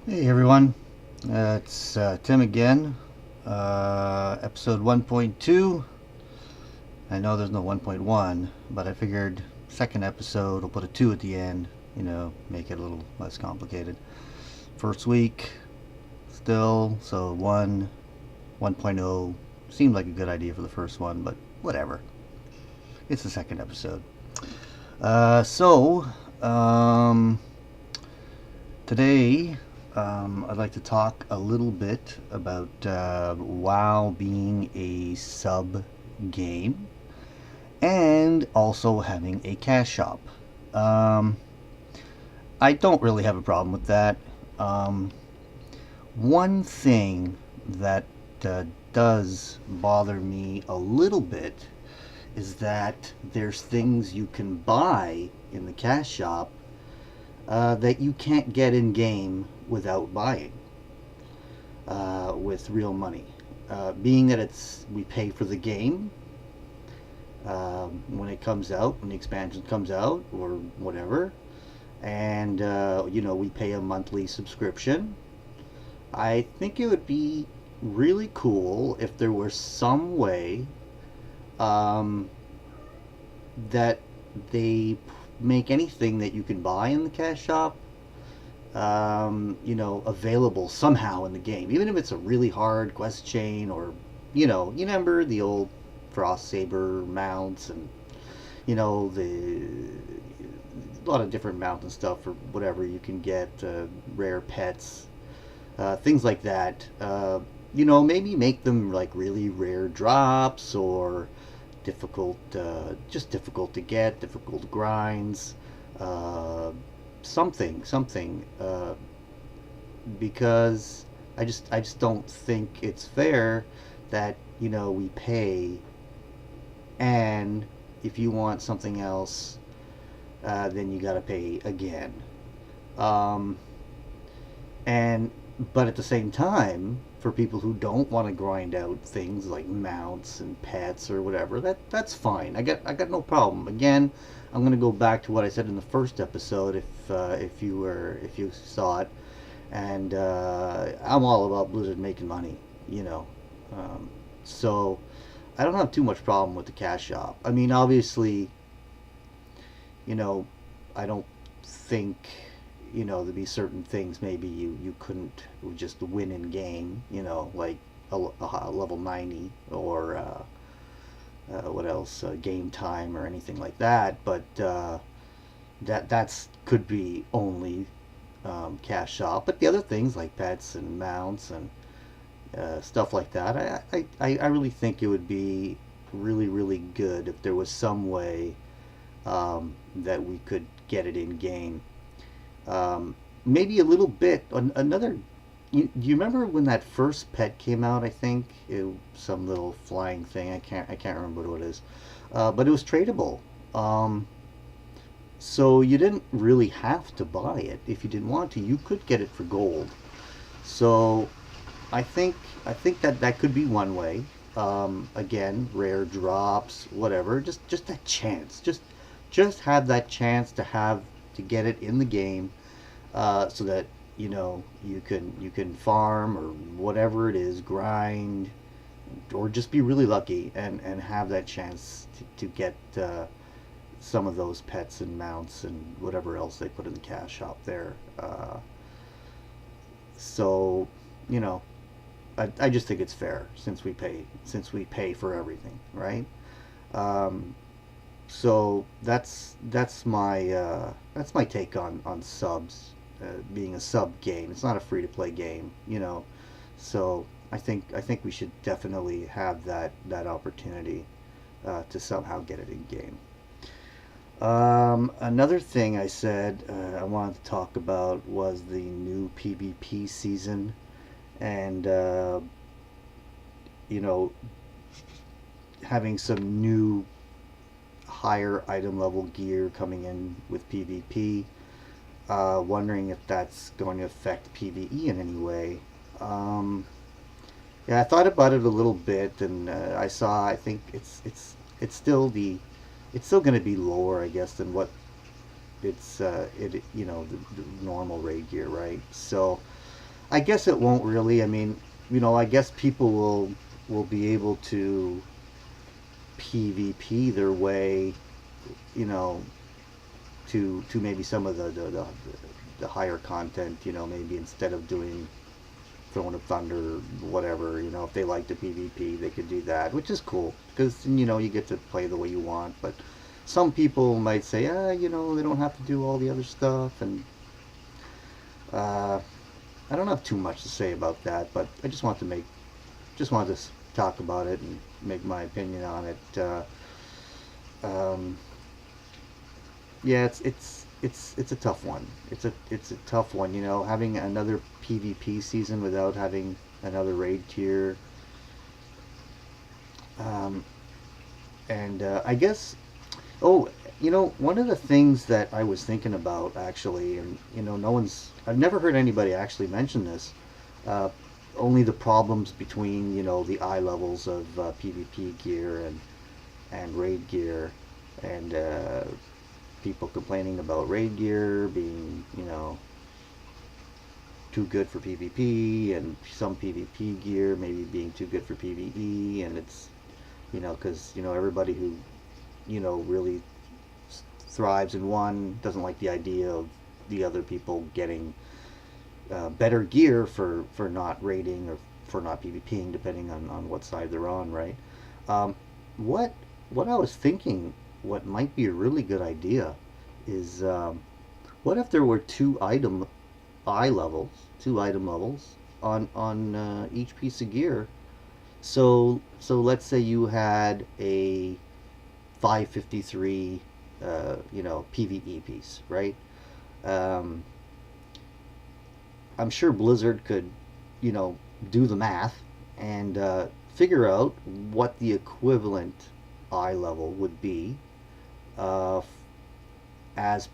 Hey everyone, it's Tim again. Episode 1.2. I know there's no 1.1, but I figured second episode, we'll put a 2 at the end, make it a little less complicated. First week, still, so 1.0 seemed like a good idea for the first one, but whatever. It's the second episode. Uh, so, um, Today, I'd like to talk a little bit about WoW being a sub game and also having a cash shop. Um, I don't really have a problem with that. Um, One thing that does bother me a little bit is that there's things you can buy in the cash shop that you can't get in game without buying with real money. Being that we pay for the game when it comes out, when the expansion comes out, or whatever, and we pay a monthly subscription. I think it would be really cool if there were some way um, that they make anything that you can buy in the cash shop available somehow in the game, even if it's a really hard quest chain, or you remember the old frost saber mounts, and the a lot of different mount and stuff, or whatever you can get, rare pets, things like that. Maybe make them like really rare drops, or just difficult to get, difficult grinds, uh, something, because I just don't think it's fair that we pay, and if you want something else, then you got to pay again. Um, and but at the same time, for people who don't want to grind out things like mounts and pets or whatever, that's fine. I got no problem. Again, I'm going to go back to what I said in the first episode, if you saw it, and I'm all about Blizzard making money, you know. So I don't have too much problem with the cash shop. I mean, obviously, you know, I don't think, there'd be certain things maybe you couldn't just win in game, like a level 90, or what else, game time or anything like that. But that's could be only cash shop. But the other things like pets and mounts and stuff like that, I really think it would be really, really good if there was some way that we could get it in game. Maybe a little bit. Another. Do you remember when that first pet came out? I think some little flying thing. I can't remember what it is, but it was tradable. So you didn't really have to buy it if you didn't want to. You could get it for gold. So I think that could be one way. Again, rare drops, whatever. Just that chance. Just have that chance to get it in the game, so that you can farm, or whatever it is, grind, or just be really lucky and have that chance to get some of those pets and mounts and whatever else they put in the cash shop there. So you know, I just think it's fair, since we pay for everything, right? Um, so that's my take on subs, being a sub game. It's not a free to play game, So I think we should definitely have that opportunity to somehow get it in game. Another thing I said I wanted to talk about was the new PvP season, and you know having some new higher item level gear coming in with PvP. Wondering if that's going to affect PvE in any way. Um, yeah, I thought about it a little bit, and I saw. I think it's still going to be lower, I guess, than what the normal raid gear, right? So I guess it won't really. I mean, I guess people will be able to PvP their way, you know, to maybe some of the higher content. Maybe instead of doing Throne of Thunder, whatever. If they like the PvP, they could do that, which is cool because you get to play the way you want. But some people might say, they don't have to do all the other stuff, and uh, I don't have too much to say about that. But I just wanted to talk about it and make my opinion on it. Um, yeah, it's a tough one. It's a tough one. Having another PvP season without having another raid tier. Um, and I guess, oh, one of the things that I was thinking about actually, and I've never heard anybody actually mention this. Uh, Only the problems between the eye levels of PvP gear and raid gear, and people complaining about raid gear being too good for PvP, and some PvP gear maybe being too good for PvE, and it's because everybody who really thrives in one doesn't like the idea of the other people getting better gear for not raiding or for not PvPing, depending on what side they're on, right? Um, what what I was thinking, what might be a really good idea, is what if there were two item levels on each piece of gear. So let's say you had a 553 PVE piece, right? Um, I'm sure Blizzard could, you know, do the math and figure out what the equivalent eye level would be, uh, as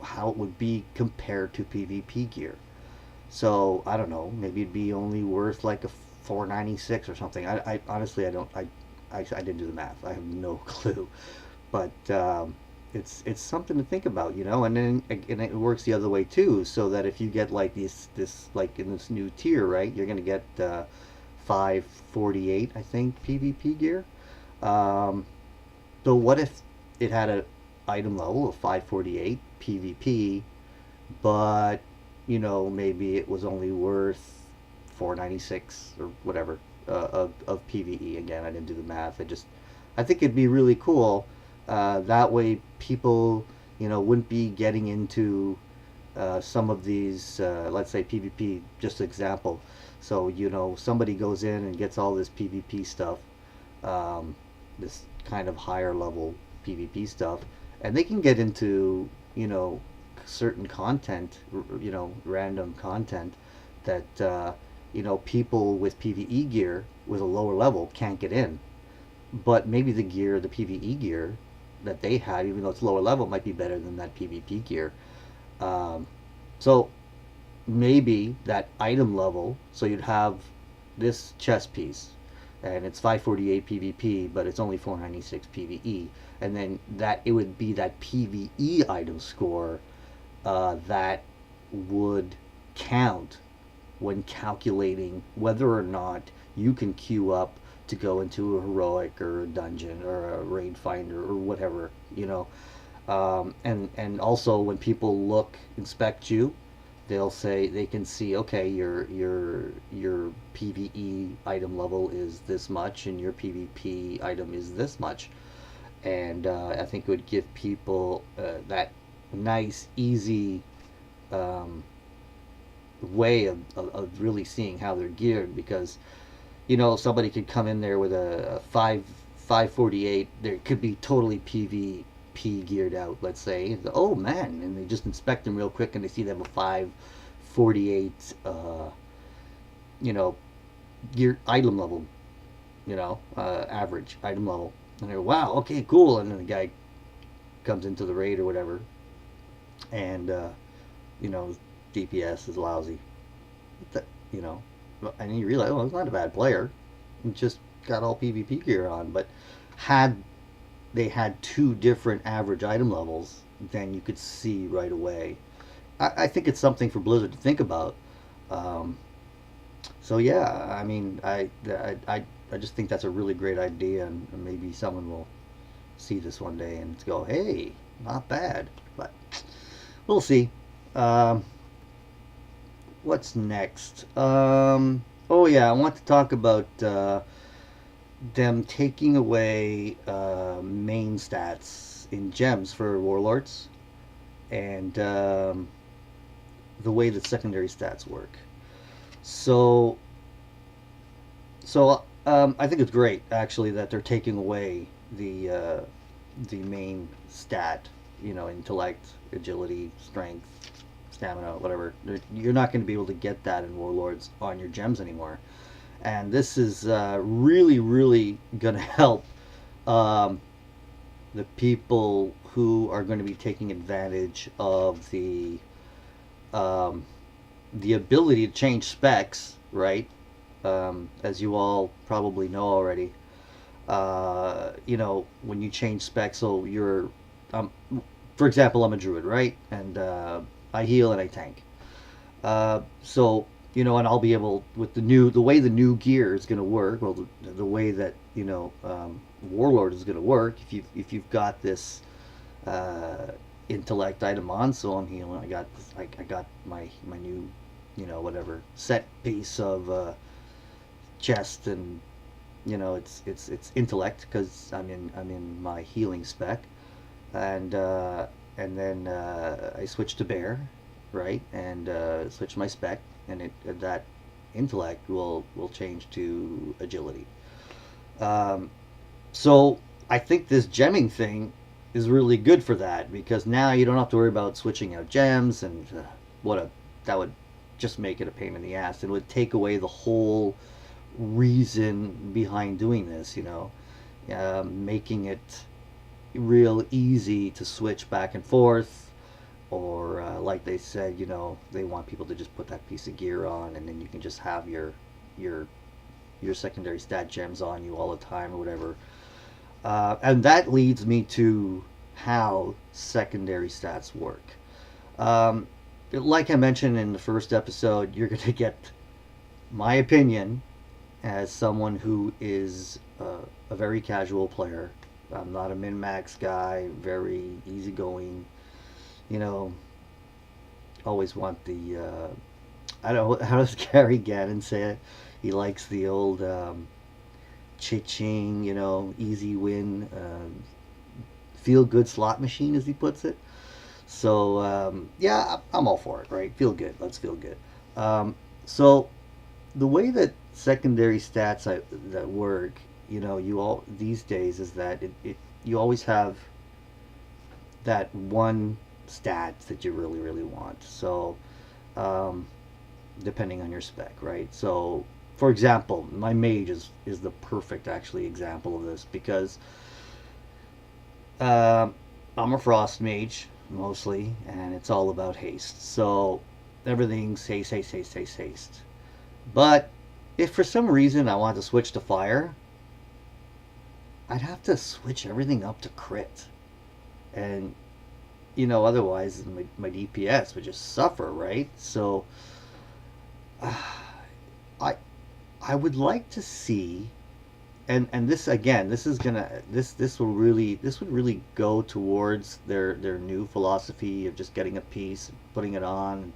how it would be compared to PvP gear. So I don't know, maybe it'd be only worth like a 496 or something. I honestly I don't I didn't do the math. I have no clue, but it's something to think about, And then and it works the other way too, so that if you get like this like in this new tier, right, you're gonna get 548, I think, PvP gear. Um, so what if it had a item level of 548 PvP, but maybe it was only worth 496 or whatever of PvE. Again, I didn't do the math. I think it'd be really cool. That way, people wouldn't be getting into some of these, let's say PvP. Just example. So somebody goes in and gets all this PvP stuff, um, this kind of higher level PvP stuff, and they can get into certain content, random content that people with PvE gear with a lower level can't get in. But maybe the PvE gear that they had, even though it's lower level, might be better than that PvP gear. Um, so maybe that item level, so you'd have this chest piece, and it's 548 PvP, but it's only 496 PvE, and then that it would be that PvE item score that would count when calculating whether or not you can queue up to go into a heroic or a dungeon or a raid finder or whatever, and also when people inspect you, they can see, okay, your PvE item level is this much and your PvP item is this much, and I think it would give people that nice, easy um, way of really seeing how they're geared, because somebody could come in there with a 548, there could be totally PvP geared out, let's say. Oh man, and they just inspect them real quick and they see they have a 548 gear item level, average item level, and they go, wow, okay, cool. And then the guy comes into the raid or whatever, and DPS is lousy, you know and you realize, oh, it's not a bad player, he just got all PvP gear on. But had they had two different average item levels, then you could see right away. I think it's something for Blizzard to think about. Um, so yeah, I mean, I just think that's a really great idea, and maybe someone will see this one day and go, hey, not bad. But we'll see. Um, what's next? Oh yeah, I want to talk about them taking away main stats in gems for warlords, and the way that secondary stats work. So, I think it's great actually that they're taking away the main stat. You know, intellect, agility, strength, stamina, whatever. You're not going to be able to get that in warlords on your gems anymore, and this is really, really going to help um, the people who are going to be taking advantage of um, the ability to change specs, right? As you all probably know already, you know, when you change specs, so you're, um, for example, I'm a druid, right? And I heal and I tank. So you know, and I'll be able with the way the new gear is going to work. Well, the way that you know Warlord is going to work. If you've got this uh, intellect item on, so I'm healing. I got my new you know whatever set piece of chest, and you know it's intellect because I'm in my healing spec, and then I switch to bear, right, and switch my spec, and that intellect will change to agility. Um, so I think this gemming thing is really good for that because now you don't have to worry about switching out gems and what a that would just make it a pain in the ass. It would take away the whole reason behind doing this, you know, making it real easy to switch back and forth, or like they said, you know, they want people to just put that piece of gear on, and then you can just have your your secondary stat gems on you all the time or whatever. And that leads me to how secondary stats work. Um, like I mentioned in the first episode, you're going to get my opinion as someone who is a very casual player. I'm not a min max guy, very easygoing. You know, always want the. I don't know, how does Gary Gannon say it? He likes the old cha-ching, you know, easy win, feel good slot machine, as he puts it. So, yeah, I'm all for it, right? Feel good. Let's feel good. So, the way that secondary stats that work, you know, you all these days is that you always have that one stat that you really really want. So, um, depending on your spec, right? So, for example, my mage is the perfect actually example of this because um I'm a frost mage mostly, and it's all about haste. So everything's haste, haste, haste, haste, haste. But if for some reason I want to switch to fire, I'd have to switch everything up to crit. And, you know, otherwise my DPS would just suffer, right? So, I I would like to see, and this again, this would really go towards their new philosophy of just getting a piece, putting it on,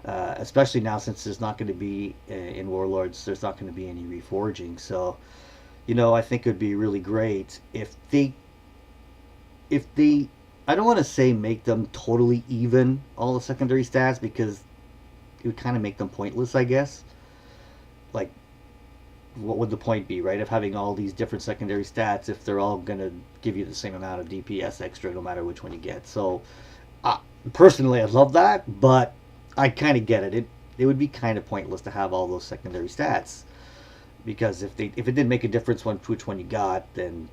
especially now since there's not going to be in Warlords, there's not going to be any reforging. So, you know, I think it would be really great if they I don't want to say make them totally even all the secondary stats because it would kind of make them pointless, I guess. Like, what would the point be, right, of having all these different secondary stats if they're all going to give you the same amount of DPS extra no matter which one you get? So, uh, personally, I love that, but I kind of get it. It would be kind of pointless to have all those secondary stats because if it didn't make a difference which one you got, then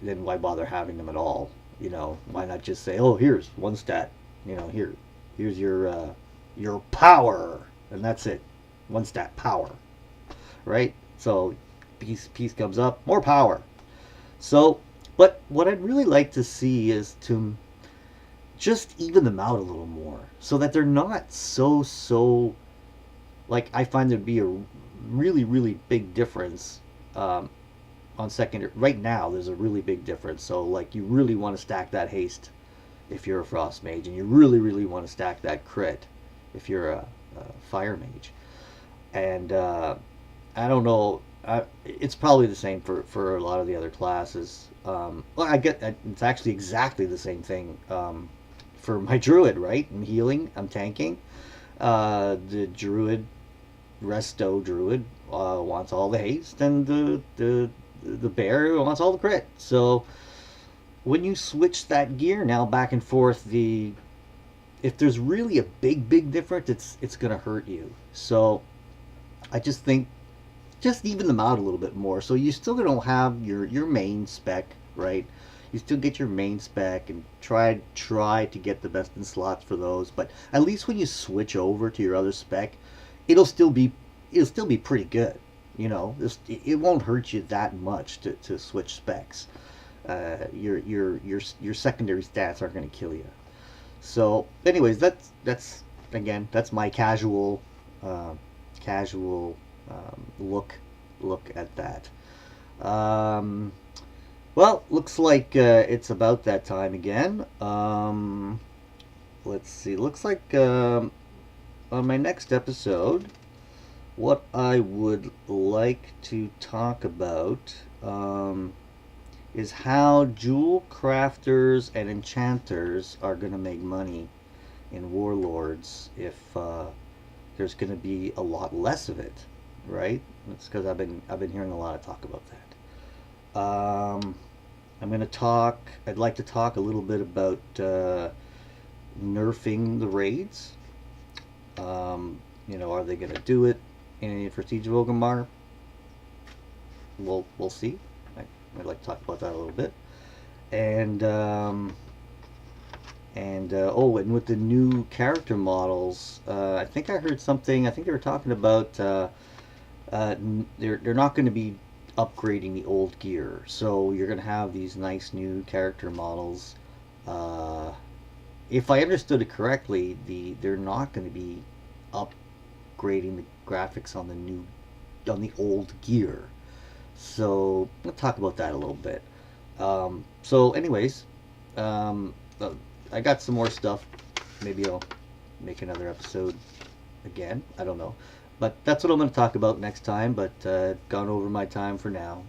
why bother having them at all? You know, why not just say, oh, here's one stat, you know, here's your power, and that's it, one stat, power, right? So piece comes up, more power. So, but what I'd really like to see is to just even them out a little more. so that they're not so like, I find there'd be a really big difference on secondary. Right now there's a really big difference, so like you really want to stack that haste if you're a frost mage, and you really want to stack that crit if you're a fire mage. And I don't know, it's probably the same for a lot of the other classes. Well, I get it's actually exactly the same thing for my druid, right? I'm healing, I'm tanking. The druid, resto druid, wants all the haste, and the bear wants all the crit. So when you switch that gear now back and forth, if there's really a big difference, it's gonna hurt you. So I just think, just even them out a little bit more. So you still don't have your main spec, right? You still get your main spec and try to get the best in slots for those. But at least when you switch over to your other spec, it'll still be pretty good. You know, it won't hurt you that much to switch specs. Your secondary stats aren't going to kill you. So, anyways, that's again, that's my casual look at that. Well, looks like it's about that time again. Let's see. Looks like on my next episode, what I would like to talk about is how jewel crafters and enchanters are going to make money in Warlords if there's going to be a lot less of it, right? That's because I've been hearing a lot of talk about that. I'd like to talk a little bit about nerfing the raids. Are they going to do it for Siege of Orgrimmar? We'll see. I'd like to talk about that a little bit. And with the new character models, I think I heard something. I think they were talking about they're not going to be upgrading the old gear, so you're going to have these nice new character models. If I understood it correctly, they're not going to be upgrading the graphics on the old gear. So we'll talk about that a little bit. Anyways, I got some more stuff. Maybe I'll make another episode again. I don't know. But that's what I'm going to talk about next time. But gone over my time for now.